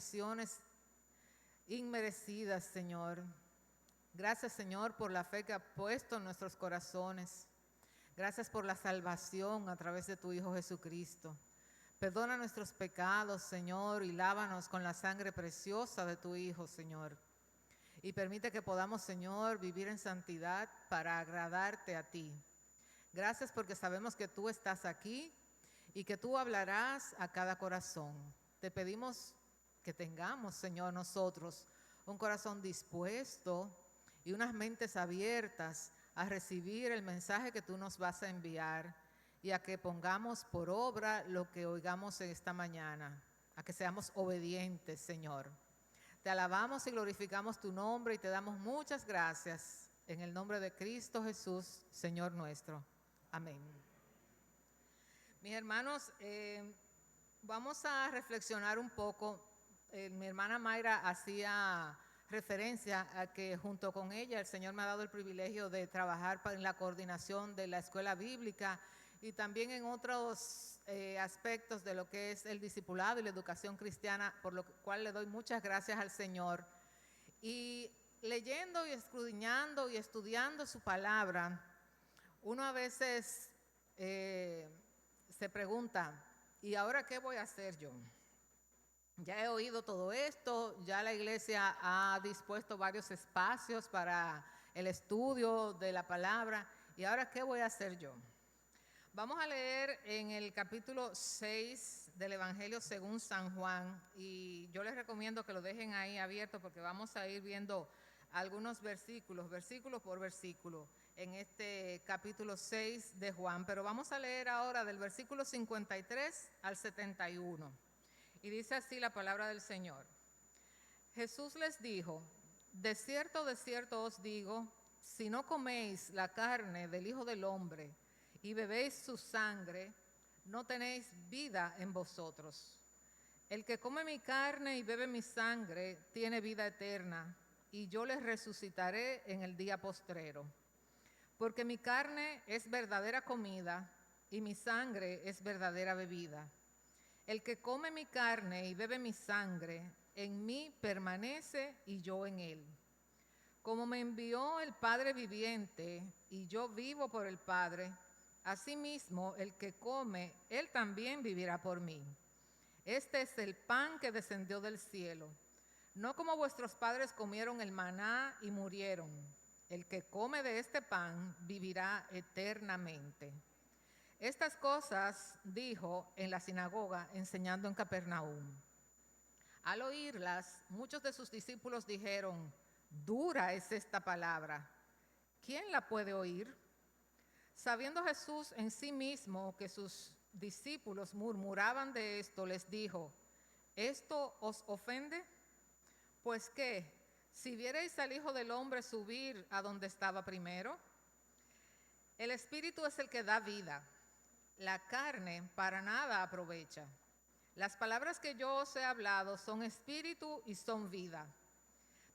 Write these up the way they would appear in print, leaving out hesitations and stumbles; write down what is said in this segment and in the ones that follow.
bendiciones inmerecidas, Señor. Gracias, Señor, por la fe que ha puesto en nuestros corazones. Gracias por la salvación a través de tu Hijo Jesucristo. Perdona nuestros pecados, Señor, y lávanos con la sangre preciosa de tu Hijo, Señor. Y permite que podamos, Señor, vivir en santidad para agradarte a ti. Gracias porque sabemos que tú estás aquí y que tú hablarás a cada corazón. Te pedimos que tengamos, Señor, nosotros un corazón dispuesto y unas mentes abiertas a recibir el mensaje que tú nos vas a enviar y a que pongamos por obra lo que oigamos en esta mañana, a que seamos obedientes, Señor. Te alabamos y glorificamos tu nombre y te damos muchas gracias en el nombre de Cristo Jesús, Señor nuestro. Amén. Mis hermanos, vamos a reflexionar un poco. Mi hermana Mayra hacía referencia a que junto con ella el Señor me ha dado el privilegio de trabajar en la coordinación de la escuela bíblica y también en otros aspectos de lo que es el discipulado y la educación cristiana, por lo cual le doy muchas gracias al Señor. Y leyendo y escudriñando y estudiando su palabra, uno a veces se pregunta, ¿y ahora qué voy a hacer yo? Ya he oído todo esto, ya la iglesia ha dispuesto varios espacios para el estudio de la palabra, ¿y ahora qué voy a hacer yo? Vamos a leer en el capítulo 6 del Evangelio según San Juan, y yo les recomiendo que lo dejen ahí abierto porque vamos a ir viendo algunos versículos, versículo por versículo, en este capítulo 6 de Juan, pero vamos a leer ahora del versículo 53 al 71. Y dice así la palabra del Señor. Jesús les dijo, de cierto os digo, si no coméis la carne del Hijo del Hombre y bebéis su sangre, no tenéis vida en vosotros. El que come mi carne y bebe mi sangre tiene vida eterna, y yo les resucitaré en el día postrero. Porque mi carne es verdadera comida y mi sangre es verdadera bebida. El que come mi carne y bebe mi sangre, en mí permanece y yo en él. Como me envió el Padre viviente y yo vivo por el Padre, asimismo el que come, él también vivirá por mí. Este es el pan que descendió del cielo. No como vuestros padres comieron el maná y murieron. El que come de este pan vivirá eternamente. Estas cosas dijo en la sinagoga, enseñando en Capernaum. Al oírlas, muchos de sus discípulos dijeron, dura es esta palabra, ¿quién la puede oír? Sabiendo Jesús en sí mismo que sus discípulos murmuraban de esto, les dijo, ¿esto os ofende? Pues qué, si vierais al Hijo del Hombre subir a donde estaba primero, el Espíritu es el que da vida. La carne para nada aprovecha. Las palabras que yo os he hablado son espíritu y son vida.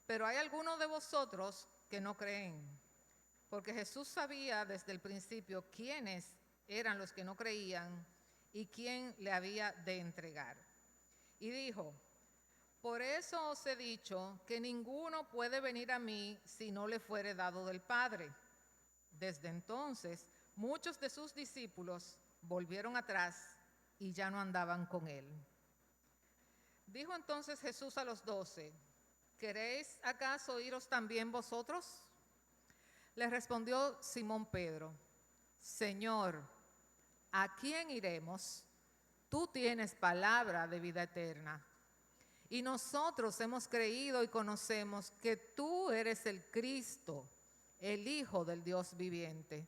Pero hay algunos de vosotros que no creen, porque Jesús sabía desde el principio quiénes eran los que no creían y quién le había de entregar. Y dijo, por eso os he dicho que ninguno puede venir a mí si no le fuere dado del Padre. Desde entonces, muchos de sus discípulos volvieron atrás y ya no andaban con él. Dijo entonces Jesús a los 12, ¿queréis acaso iros también vosotros? Le respondió Simón Pedro, Señor, ¿a quién iremos? Tú tienes palabra de vida eterna. Y nosotros hemos creído y conocemos que tú eres el Cristo, el Hijo del Dios viviente.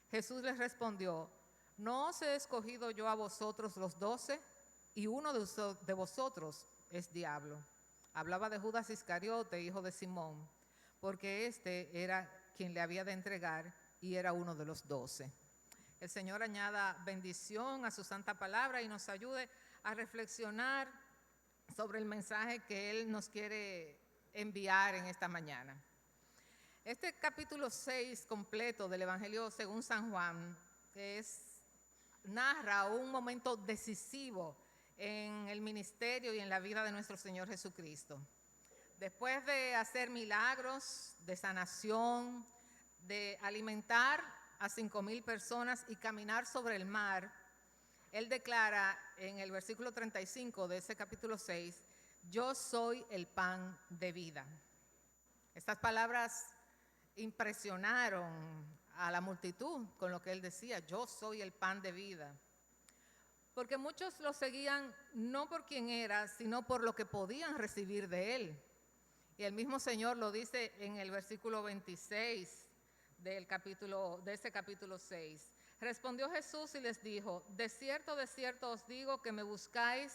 Jesús les respondió, ¿no os he escogido yo a vosotros los 12? Y uno de vosotros es diablo. Hablaba de Judas Iscariote, hijo de Simón, porque este era quien le había de entregar y era uno de los 12. El Señor añada bendición a su santa palabra y nos ayude a reflexionar sobre el mensaje que Él nos quiere enviar en esta mañana. Este capítulo 6 completo del Evangelio según San Juan narra un momento decisivo en el ministerio y en la vida de nuestro Señor Jesucristo. Después de hacer milagros de sanación, de alimentar a 5,000 personas y caminar sobre el mar, Él declara en el versículo 35 de ese capítulo 6, yo soy el pan de vida. Estas palabras impresionaron a la multitud con lo que Él decía, yo soy el pan de vida. Porque muchos lo seguían no por quién era, sino por lo que podían recibir de Él. Y el mismo Señor lo dice en el versículo 26 de ese capítulo 6. Respondió Jesús y les dijo, de cierto os digo que me buscáis,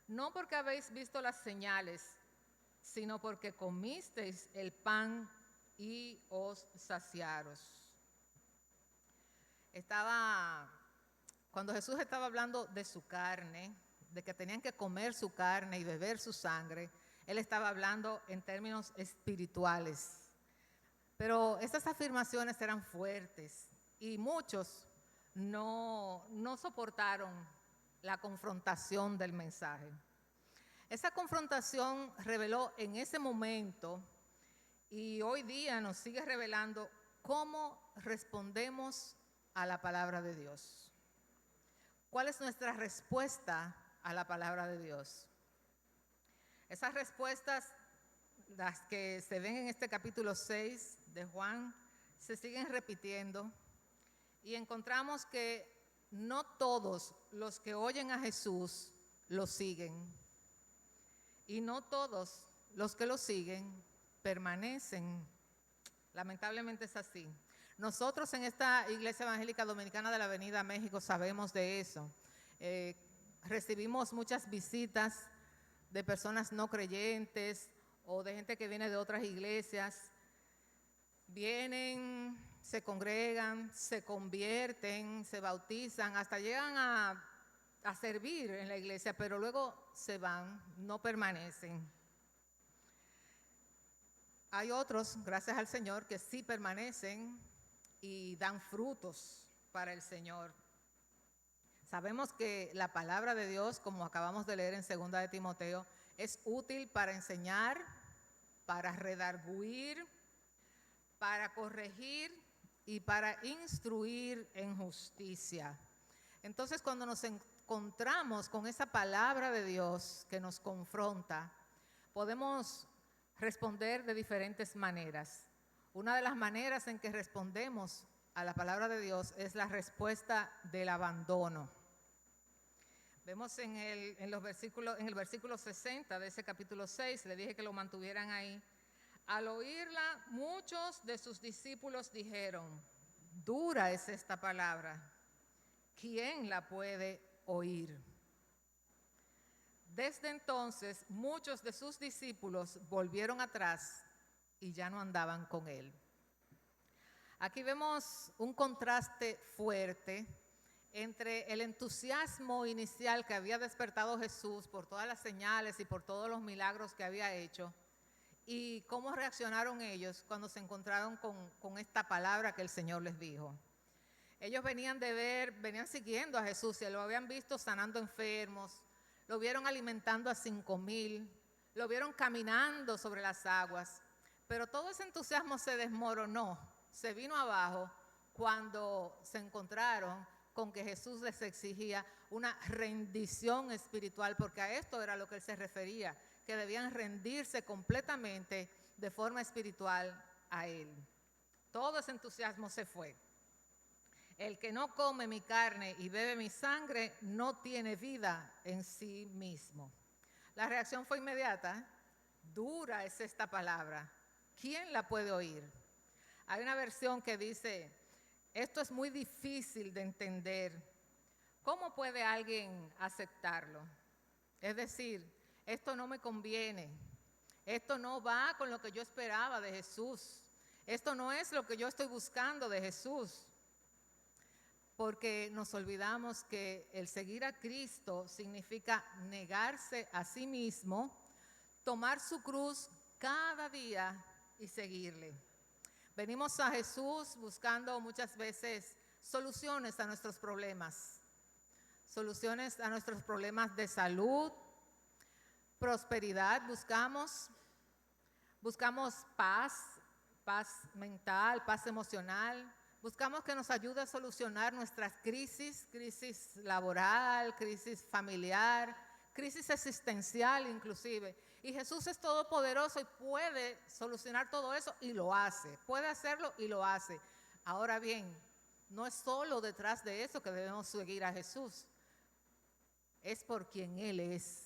no porque habéis visto las señales, sino porque comisteis el pan y os saciaros. Cuando Jesús estaba hablando de su carne, de que tenían que comer su carne y beber su sangre, Él estaba hablando en términos espirituales. Pero esas afirmaciones eran fuertes y muchos no soportaron la confrontación del mensaje. Esa confrontación reveló en ese momento y hoy día nos sigue revelando cómo respondemos a la palabra de Dios. ¿Cuál es nuestra respuesta a la palabra de Dios? Esas respuestas, las que se ven en este capítulo 6 de Juan, se siguen repitiendo y encontramos que no todos los que oyen a Jesús lo siguen y no todos los que lo siguen permanecen. Lamentablemente es así. Nosotros en esta Iglesia Evangélica Dominicana de la Avenida México sabemos de eso. Recibimos muchas visitas de personas no creyentes o de gente que viene de otras iglesias. Vienen, se congregan, se convierten, se bautizan, hasta llegan a servir en la iglesia, pero luego se van, no permanecen. Hay otros, gracias al Señor, que sí permanecen y dan frutos para el Señor. Sabemos que la palabra de Dios, como acabamos de leer en 2 de Timoteo, es útil para enseñar, para redarguir, para corregir y para instruir en justicia. Entonces, cuando nos encontramos con esa palabra de Dios que nos confronta, podemos responder de diferentes maneras. Una de las maneras en que respondemos a la palabra de Dios es la respuesta del abandono. Vemos en el versículo 60 de ese capítulo 6, le dije que lo mantuvieran ahí. Al oírla, muchos de sus discípulos dijeron, dura es esta palabra, ¿quién la puede oír? Desde entonces, muchos de sus discípulos volvieron atrás y ya no andaban con él. Aquí vemos un contraste fuerte entre el entusiasmo inicial que había despertado Jesús por todas las señales y por todos los milagros que había hecho y cómo reaccionaron ellos cuando se encontraron con esta palabra que el Señor les dijo. Ellos venían siguiendo a Jesús y lo habían visto sanando enfermos, lo vieron alimentando a 5,000, lo vieron caminando sobre las aguas, pero todo ese entusiasmo se desmoronó, se vino abajo cuando se encontraron con que Jesús les exigía una rendición espiritual, porque a esto era lo que él se refería, que debían rendirse completamente de forma espiritual a él. Todo ese entusiasmo se fue. El que no come mi carne y bebe mi sangre no tiene vida en sí mismo. La reacción fue inmediata. Dura es esta palabra. ¿Quién la puede oír? Hay una versión que dice, esto es muy difícil de entender. ¿Cómo puede alguien aceptarlo? Es decir, esto no me conviene. Esto no va con lo que yo esperaba de Jesús. Esto no es lo que yo estoy buscando de Jesús. Porque nos olvidamos que el seguir a Cristo significa negarse a sí mismo, tomar su cruz cada día y seguirle. Venimos a Jesús buscando muchas veces soluciones a nuestros problemas, soluciones a nuestros problemas de salud, prosperidad, buscamos paz mental, paz emocional, buscamos que nos ayude a solucionar nuestras crisis laboral, crisis familiar, crisis existencial inclusive. Y Jesús es todopoderoso y puede solucionar todo eso y lo hace, puede hacerlo y lo hace. Ahora bien, no es solo detrás de eso que debemos seguir a Jesús, es por quien Él es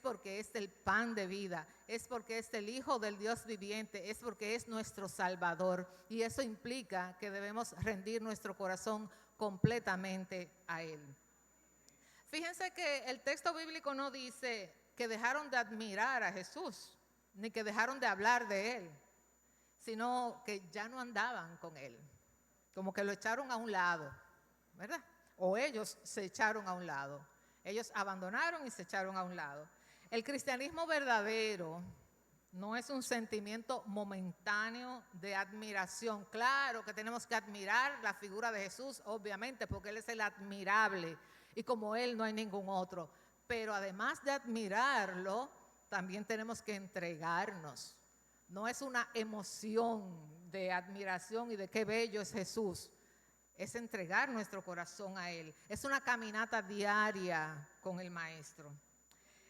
porque es el pan de vida, es porque es el Hijo del Dios viviente, es porque es nuestro Salvador. Y eso implica que debemos rendir nuestro corazón completamente a Él. Fíjense que el texto bíblico no dice que dejaron de admirar a Jesús, ni que dejaron de hablar de Él, sino que ya no andaban con Él, como que lo echaron a un lado, ¿verdad? O ellos se echaron a un lado. Ellos abandonaron y se echaron a un lado. El cristianismo verdadero no es un sentimiento momentáneo de admiración. Claro que tenemos que admirar la figura de Jesús, obviamente, porque Él es el admirable y como Él no hay ningún otro. Pero además de admirarlo, también tenemos que entregarnos. No es una emoción de admiración y de qué bello es Jesús. Es entregar nuestro corazón a Él. Es una caminata diaria con el Maestro.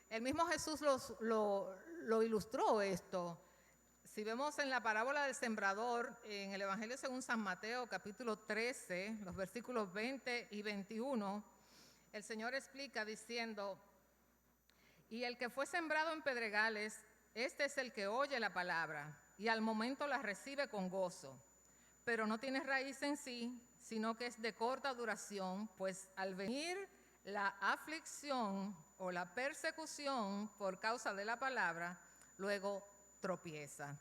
El mismo Jesús lo ilustró esto. Si vemos en la parábola del sembrador, en el Evangelio según San Mateo, capítulo 13, los versículos 20 y 21, el Señor explica diciendo, y el que fue sembrado en pedregales, este es el que oye la palabra y al momento la recibe con gozo, pero no tiene raíz en sí, sino que es de corta duración, pues al venir la aflicción o la persecución por causa de la palabra, luego tropieza.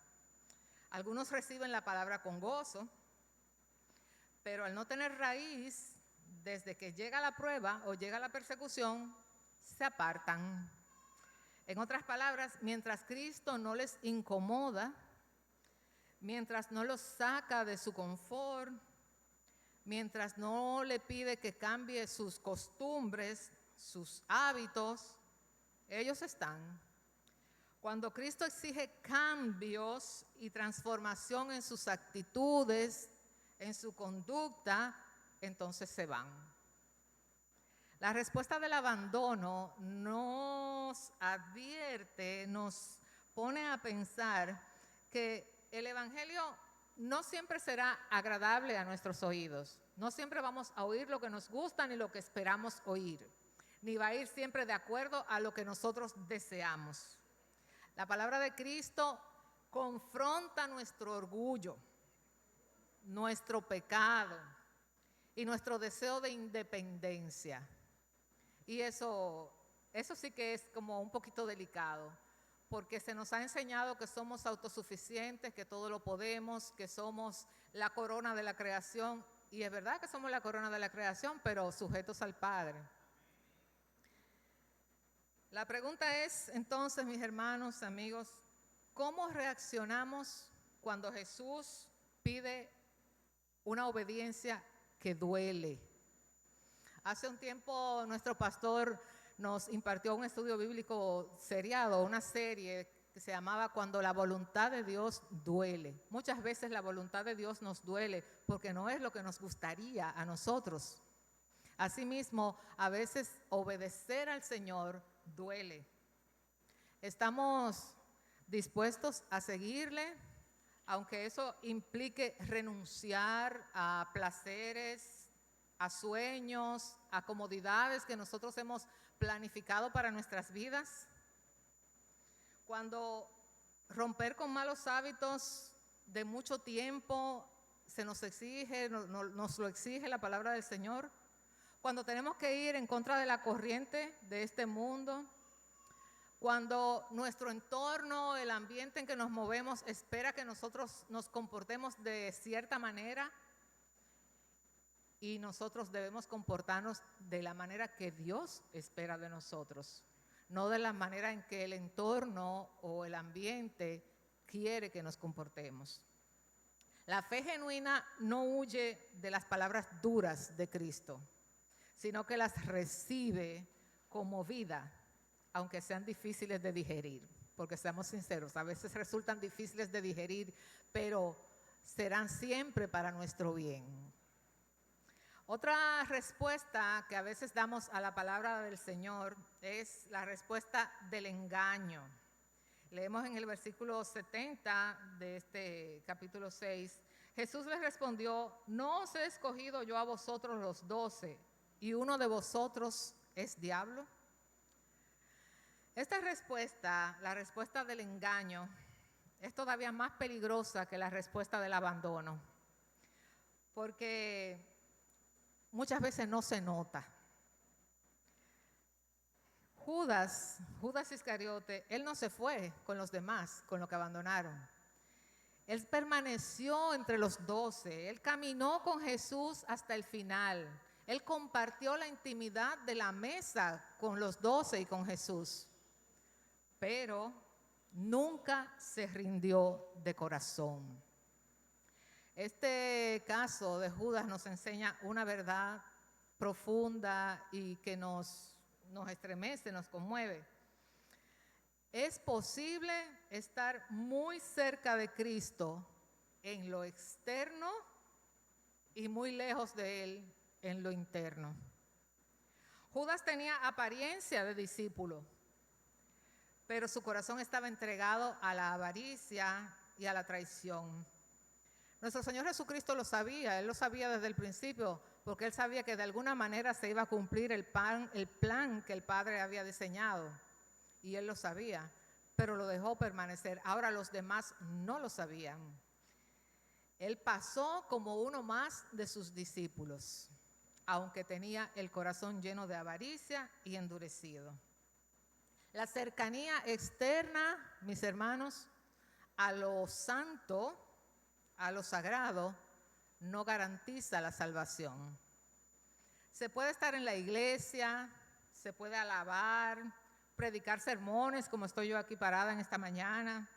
Algunos reciben la palabra con gozo, pero al no tener raíz, desde que llega la prueba o llega la persecución, se apartan. En otras palabras, mientras Cristo no les incomoda, mientras no los saca de su confort, mientras no le pide que cambie sus costumbres, sus hábitos, ellos están. Cuando Cristo exige cambios y transformación en sus actitudes, en su conducta, entonces se van. La respuesta del abandono nos advierte, nos pone a pensar que el Evangelio no siempre será agradable a nuestros oídos. No siempre vamos a oír lo que nos gusta ni lo que esperamos oír, ni va a ir siempre de acuerdo a lo que nosotros deseamos. La palabra de Cristo confronta nuestro orgullo, nuestro pecado y nuestro deseo de independencia. Y eso sí que es como un poquito delicado, porque se nos ha enseñado que somos autosuficientes, que todo lo podemos, que somos la corona de la creación. Y es verdad que somos la corona de la creación, pero sujetos al Padre. La pregunta es, entonces, mis hermanos, amigos, ¿cómo reaccionamos cuando Jesús pide una obediencia que duele? Hace un tiempo nuestro pastor nos impartió un estudio bíblico seriado, una serie que se llamaba Cuando la voluntad de Dios duele. Muchas veces la voluntad de Dios nos duele porque no es lo que nos gustaría a nosotros. Asimismo, a veces obedecer al Señor duele. Estamos dispuestos a seguirle, aunque eso implique renunciar a placeres, a sueños, a comodidades que nosotros hemos planificado para nuestras vidas. Cuando romper con malos hábitos de mucho tiempo se nos exige, nos lo exige la palabra del Señor. Cuando tenemos que ir en contra de la corriente de este mundo, cuando nuestro entorno, el ambiente en que nos movemos, espera que nosotros nos comportemos de cierta manera y nosotros debemos comportarnos de la manera que Dios espera de nosotros, no de la manera en que el entorno o el ambiente quiere que nos comportemos. La fe genuina no huye de las palabras duras de Cristo, sino que las recibe como vida, aunque sean difíciles de digerir, porque seamos sinceros, a veces resultan difíciles de digerir, pero serán siempre para nuestro bien. Otra respuesta que a veces damos a la palabra del Señor es la respuesta del engaño. Leemos en el versículo 70 de este capítulo 6, Jesús les respondió, ¿no os he escogido yo a vosotros los 12 y uno de vosotros es diablo? Esta respuesta, la respuesta del engaño, es todavía más peligrosa que la respuesta del abandono, porque muchas veces no se nota. Judas Iscariote, él no se fue con los demás, con los que abandonaron. Él permaneció entre los 12, él caminó con Jesús hasta el final. Él compartió la intimidad de la mesa con los 12 y con Jesús, pero nunca se rindió de corazón. Este caso de Judas nos enseña una verdad profunda y que nos estremece, nos conmueve. Es posible estar muy cerca de Cristo en lo externo y muy lejos de Él en lo interno. Judas tenía apariencia de discípulo, pero su corazón estaba entregado a la avaricia y a la traición. Nuestro Señor Jesucristo lo sabía, Él lo sabía desde el principio, porque Él sabía que de alguna manera se iba a cumplir el plan que el Padre había diseñado, y Él lo sabía, pero lo dejó permanecer. Ahora los demás no lo sabían. Él pasó como uno más de sus discípulos, aunque tenía el corazón lleno de avaricia y endurecido. La cercanía externa, mis hermanos, a lo santo, a lo sagrado, no garantiza la salvación. Se puede estar en la iglesia, se puede alabar, predicar sermones como estoy yo aquí parada en esta mañana.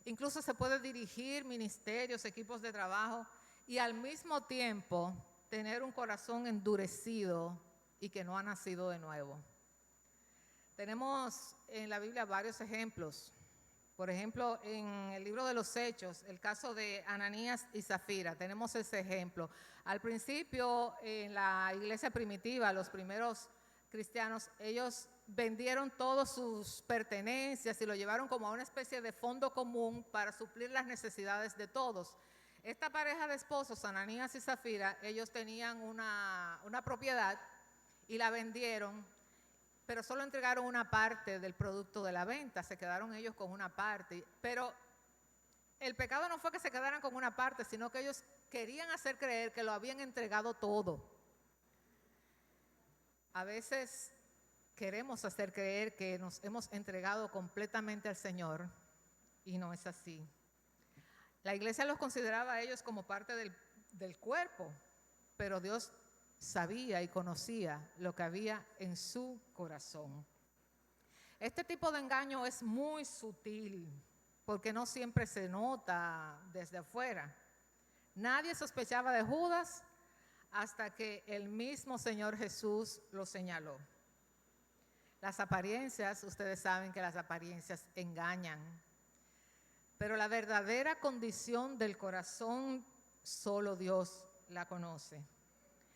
Incluso se puede dirigir ministerios, equipos de trabajo y al mismo tiempo tener un corazón endurecido y que no ha nacido de nuevo. Tenemos en la Biblia varios ejemplos. Por ejemplo, en el libro de los Hechos, el caso de Ananías y Zafira, tenemos ese ejemplo. Al principio, en la iglesia primitiva, los primeros cristianos, ellos vendieron todas sus pertenencias y lo llevaron como a una especie de fondo común para suplir las necesidades de todos. Esta pareja de esposos, Ananías y Zafira, ellos tenían una propiedad y la vendieron, pero solo entregaron una parte del producto de la venta, se quedaron ellos con una parte. Pero el pecado no fue que se quedaran con una parte, sino que ellos querían hacer creer que lo habían entregado todo. A veces queremos hacer creer que nos hemos entregado completamente al Señor y no es así. La iglesia los consideraba a ellos como parte del cuerpo, pero Dios sabía y conocía lo que había en su corazón. Este tipo de engaño es muy sutil porque no siempre se nota desde afuera. Nadie sospechaba de Judas hasta que el mismo Señor Jesús lo señaló. Las apariencias, ustedes saben que las apariencias engañan, pero la verdadera condición del corazón solo Dios la conoce.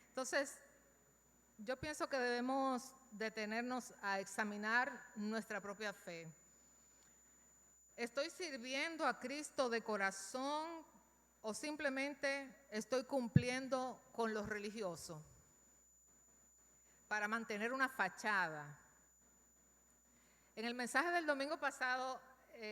Entonces, yo pienso que debemos detenernos a examinar nuestra propia fe. ¿Estoy sirviendo a Cristo de corazón o simplemente estoy cumpliendo con lo religioso para mantener una fachada? En el mensaje del domingo pasado,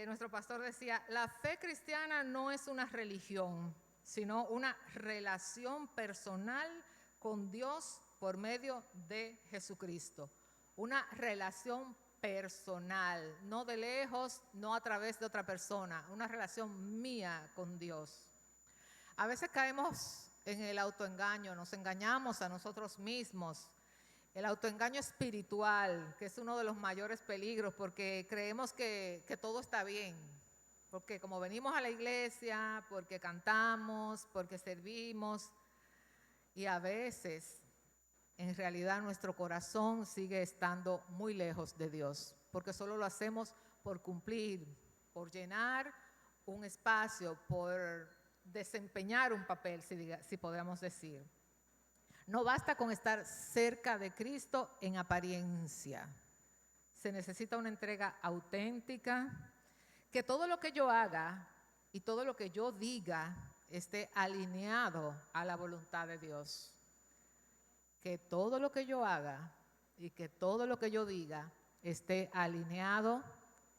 nuestro pastor decía, la fe cristiana no es una religión, sino una relación personal con Dios por medio de Jesucristo. Una relación personal, no de lejos, no a través de otra persona, una relación mía con Dios. A veces caemos en el autoengaño, nos engañamos a nosotros mismos. El autoengaño espiritual, que es uno de los mayores peligros, porque creemos que todo está bien. Porque como venimos a la iglesia, porque cantamos, porque servimos, y a veces en realidad nuestro corazón sigue estando muy lejos de Dios, porque solo lo hacemos por cumplir, por llenar un espacio, por desempeñar un papel, si podemos decir. No basta con estar cerca de Cristo en apariencia. Se necesita una entrega auténtica, que todo lo que yo haga y todo lo que yo diga esté alineado a la voluntad de Dios. Que todo lo que yo haga y que todo lo que yo diga esté alineado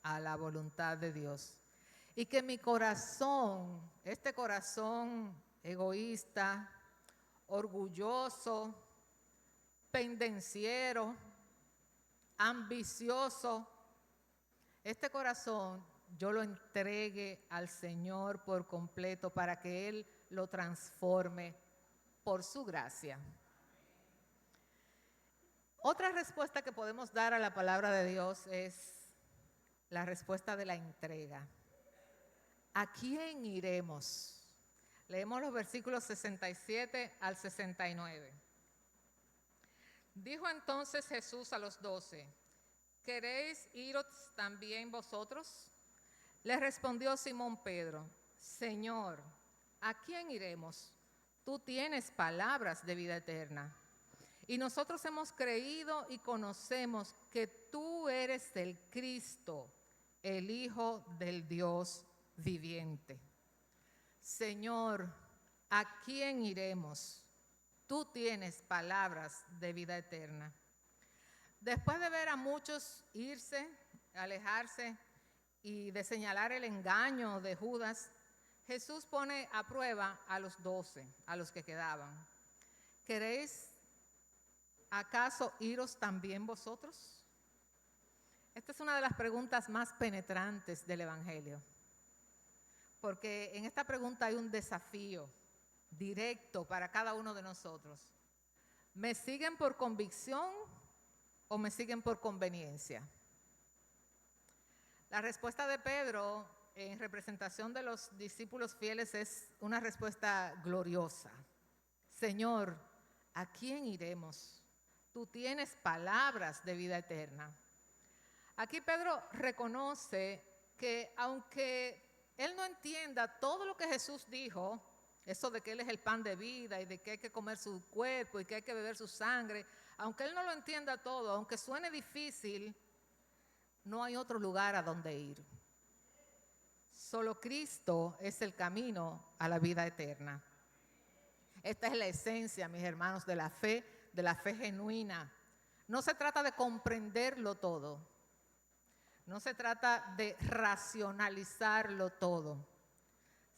a la voluntad de Dios. Y que mi corazón, este corazón egoísta, orgulloso, pendenciero, ambicioso, este corazón yo lo entregue al Señor por completo para que Él lo transforme por su gracia. Otra respuesta que podemos dar a la palabra de Dios es la respuesta de la entrega. ¿A quién iremos? Leemos los versículos 67 al 69. Dijo entonces Jesús a los 12, ¿queréis iros también vosotros? Le respondió Simón Pedro, Señor, ¿a quién iremos? Tú tienes palabras de vida eterna. Y nosotros hemos creído y conocemos que tú eres el Cristo, el Hijo del Dios viviente. Señor, ¿a quién iremos? Tú tienes palabras de vida eterna. Después de ver a muchos irse, alejarse y de señalar el engaño de Judas, Jesús pone a prueba a los 12, a los que quedaban. ¿Queréis acaso iros también vosotros? Esta es una de las preguntas más penetrantes del Evangelio, porque en esta pregunta hay un desafío directo para cada uno de nosotros. ¿Me siguen por convicción o me siguen por conveniencia? La respuesta de Pedro en representación de los discípulos fieles es una respuesta gloriosa. Señor, ¿a quién iremos? Tú tienes palabras de vida eterna. Aquí Pedro reconoce que aunque él no entienda todo lo que Jesús dijo, eso de que Él es el pan de vida y de que hay que comer su cuerpo y que hay que beber su sangre, aunque él no lo entienda todo, aunque suene difícil, no hay otro lugar a donde ir. Solo Cristo es el camino a la vida eterna. Esta es la esencia, mis hermanos, de la fe genuina. No se trata de comprenderlo todo. No se trata de racionalizarlo todo,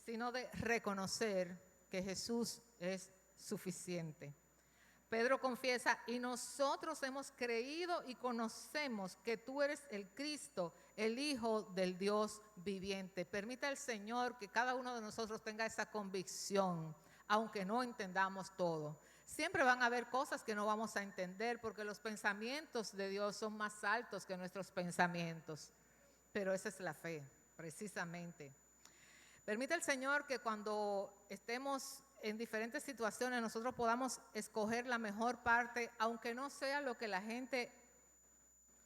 sino de reconocer que Jesús es suficiente. Pedro confiesa, y nosotros hemos creído y conocemos que tú eres el Cristo, el Hijo del Dios viviente. Permita el Señor que cada uno de nosotros tenga esa convicción, aunque no entendamos todo. Siempre van a haber cosas que no vamos a entender porque los pensamientos de Dios son más altos que nuestros pensamientos. Pero esa es la fe, precisamente. Permite el Señor que cuando estemos en diferentes situaciones nosotros podamos escoger la mejor parte, aunque no sea lo que la gente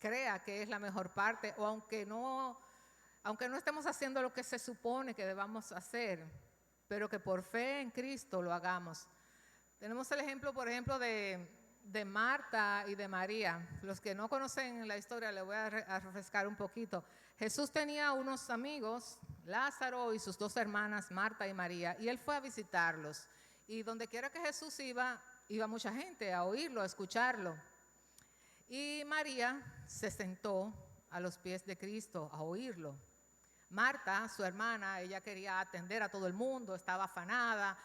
crea que es la mejor parte, o aunque no estemos haciendo lo que se supone que debamos hacer, pero que por fe en Cristo lo hagamos. Tenemos el ejemplo, por ejemplo, de Marta y de María. Los que no conocen la historia, les voy a refrescar un poquito. Jesús tenía unos amigos, Lázaro y sus 2 hermanas, Marta y María, y él fue a visitarlos. Y donde quiera que Jesús iba mucha gente a oírlo, a escucharlo. Y María se sentó a los pies de Cristo a oírlo. Marta, su hermana, ella quería atender a todo el mundo, estaba afanada,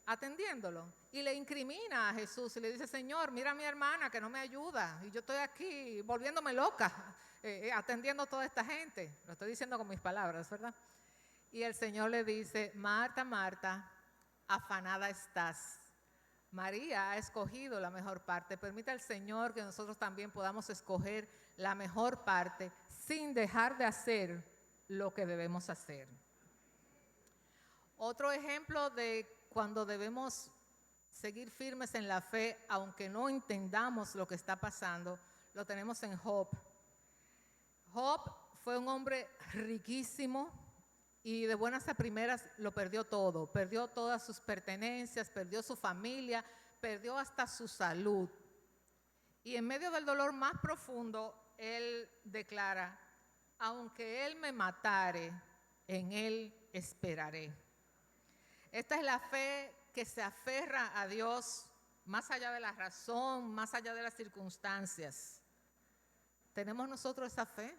atendiéndolo. Y le incrimina a Jesús y le dice, Señor, mira a mi hermana que no me ayuda. Y yo estoy aquí volviéndome loca, atendiendo a toda esta gente. Lo estoy diciendo con mis palabras, ¿verdad? Y el Señor le dice, Marta, Marta, afanada estás. María ha escogido la mejor parte. Permita al Señor que nosotros también podamos escoger la mejor parte sin dejar de hacer lo que debemos hacer. Otro ejemplo de cuando debemos seguir firmes en la fe, aunque no entendamos lo que está pasando, lo tenemos en Job. Job fue un hombre riquísimo y de buenas a primeras lo perdió todo. Perdió todas sus pertenencias, perdió su familia, perdió hasta su salud. Y en medio del dolor más profundo, él declara: aunque él me matare, en él esperaré. Esta es la fe que se aferra a Dios más allá de la razón, más allá de las circunstancias. ¿Tenemos nosotros esa fe?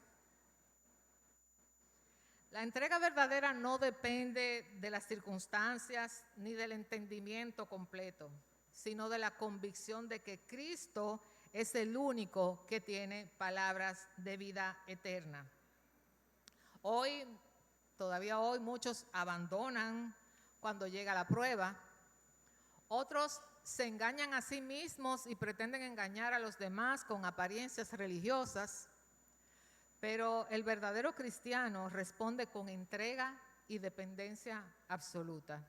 La entrega verdadera no depende de las circunstancias ni del entendimiento completo, sino de la convicción de que Cristo es el único que tiene palabras de vida eterna. Todavía hoy, muchos abandonan cuando llega la prueba. Otros se engañan a sí mismos y pretenden engañar a los demás con apariencias religiosas, pero el verdadero cristiano responde con entrega y dependencia absoluta.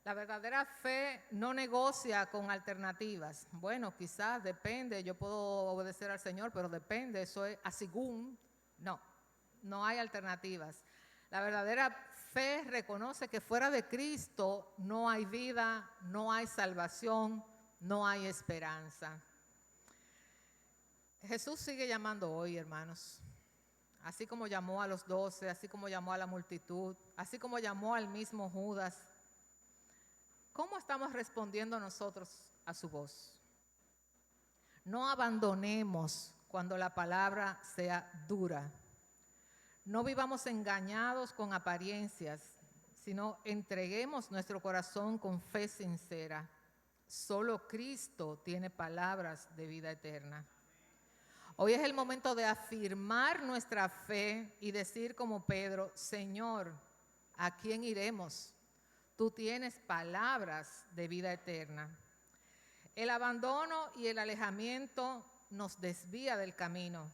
La verdadera fe no negocia con alternativas. Bueno, quizás depende, yo puedo obedecer al Señor, pero depende, eso es asigún. No hay alternativas. La verdadera fe reconoce que fuera de Cristo no hay vida, no hay salvación, no hay esperanza. Jesús sigue llamando hoy, hermanos. Así como llamó a los 12, así como llamó a la multitud, así como llamó al mismo Judas. ¿Cómo estamos respondiendo nosotros a su voz? No abandonemos cuando la palabra sea dura. No vivamos engañados con apariencias, sino entreguemos nuestro corazón con fe sincera. Solo Cristo tiene palabras de vida eterna. Hoy es el momento de afirmar nuestra fe y decir como Pedro: Señor, ¿a quién iremos? Tú tienes palabras de vida eterna. El abandono y el alejamiento nos desvía del camino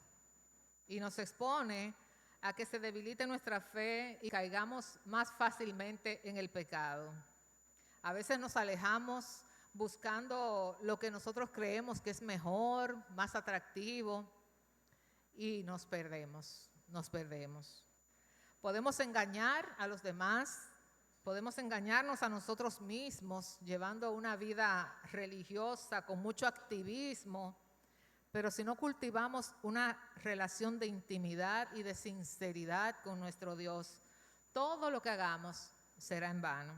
y nos expone a que se debilite nuestra fe y caigamos más fácilmente en el pecado. A veces nos alejamos buscando lo que nosotros creemos que es mejor, más atractivo, y nos perdemos. Podemos engañar a los demás, podemos engañarnos a nosotros mismos, llevando una vida religiosa con mucho activismo, pero si no cultivamos una relación de intimidad y de sinceridad con nuestro Dios, todo lo que hagamos será en vano.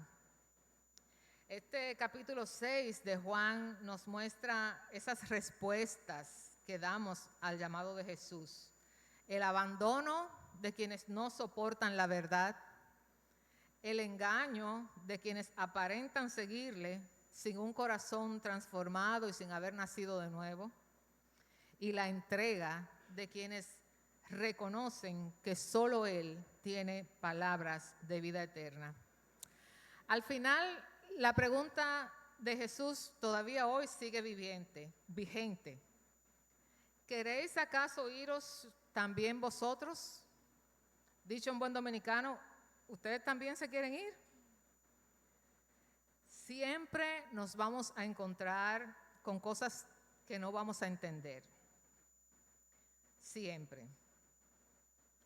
Este capítulo 6 de Juan nos muestra esas respuestas que damos al llamado de Jesús. El abandono de quienes no soportan la verdad, el engaño de quienes aparentan seguirle sin un corazón transformado y sin haber nacido de nuevo, y la entrega de quienes reconocen que solo Él tiene palabras de vida eterna. Al final, la pregunta de Jesús todavía hoy sigue vigente. ¿Queréis acaso iros también vosotros? Dicho en buen dominicano, ¿ustedes también se quieren ir? Siempre nos vamos a encontrar con cosas que no vamos a entender. Siempre.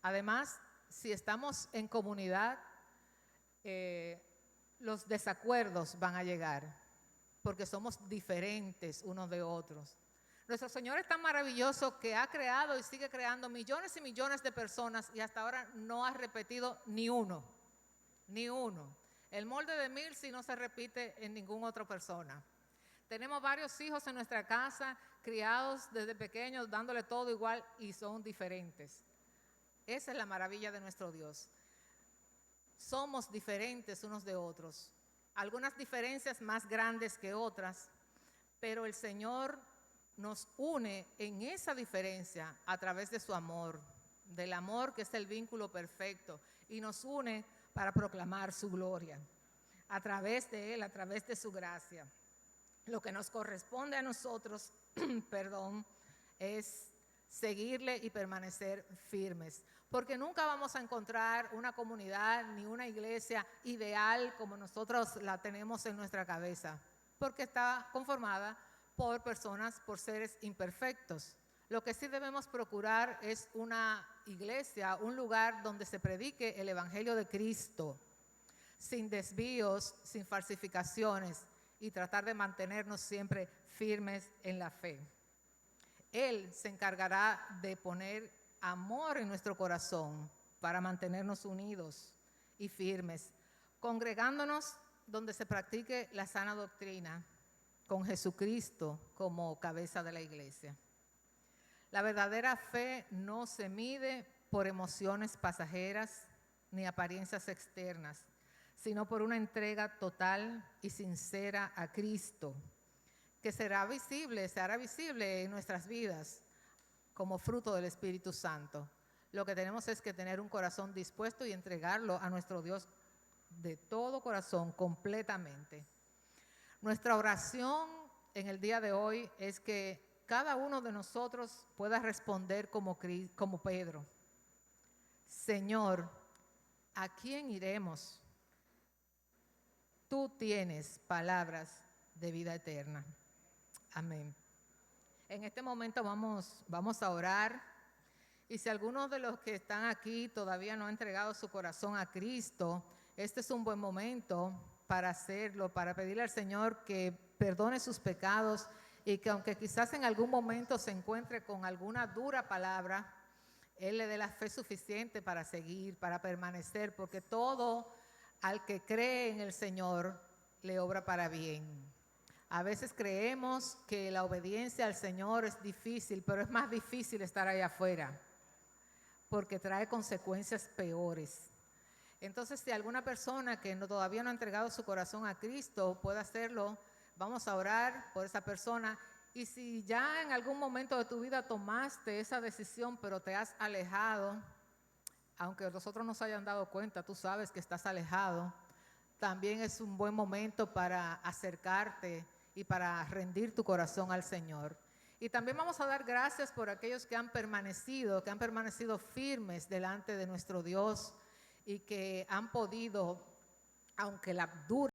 Además, si estamos en comunidad, los desacuerdos van a llegar, porque somos diferentes unos de otros. Nuestro Señor es tan maravilloso que ha creado y sigue creando millones y millones de personas y hasta ahora no ha repetido ni uno. El molde de Mills no se repite en ninguna otra persona. Tenemos varios hijos en nuestra casa, criados desde pequeños, dándole todo igual y son diferentes. Esa es la maravilla de nuestro Dios. Somos diferentes unos de otros. Algunas diferencias más grandes que otras, pero el Señor nos une en esa diferencia a través de su amor, del amor que es el vínculo perfecto, y nos une para proclamar su gloria, a través de Él, a través de su gracia. Lo que nos corresponde a nosotros, es seguirle y permanecer firmes, porque nunca vamos a encontrar una comunidad ni una iglesia ideal como nosotros la tenemos en nuestra cabeza. porque está conformada por personas, por seres imperfectos. Lo que sí debemos procurar es una iglesia, un lugar donde se predique el Evangelio de Cristo, sin desvíos, sin falsificaciones, y tratar de mantenernos siempre firmes en la fe. Él se encargará de poner amor en nuestro corazón para mantenernos unidos y firmes, congregándonos donde se practique la sana doctrina, con Jesucristo como cabeza de la iglesia. La verdadera fe no se mide por emociones pasajeras ni apariencias externas, sino por una entrega total y sincera a Cristo, que se hará visible en nuestras vidas como fruto del Espíritu Santo. Lo que tenemos es que tener un corazón dispuesto y entregarlo a nuestro Dios de todo corazón, completamente. Nuestra oración en el día de hoy es que cada uno de nosotros pueda responder como Pedro: Señor, ¿a quién iremos? Tú tienes palabras de vida eterna. Amén. En este momento vamos a orar. Y si algunos de los que están aquí todavía no han entregado su corazón a Cristo, este es un buen momento para hacerlo, para pedirle al Señor que perdone sus pecados y que aunque quizás en algún momento se encuentre con alguna dura palabra, Él le dé la fe suficiente para seguir, para permanecer, porque todo al que cree en el Señor le obra para bien. A veces creemos que la obediencia al Señor es difícil, pero es más difícil estar allá afuera, porque trae consecuencias peores. Entonces, si alguna persona que todavía no ha entregado su corazón a Cristo puede hacerlo, vamos a orar por esa persona. Y si ya en algún momento de tu vida tomaste esa decisión, pero te has alejado, aunque los otros no se hayan dado cuenta, tú sabes que estás alejado, también es un buen momento para acercarte y para rendir tu corazón al Señor. Y también vamos a dar gracias por aquellos que han permanecido firmes delante de nuestro Dios y que han podido, aunque la dura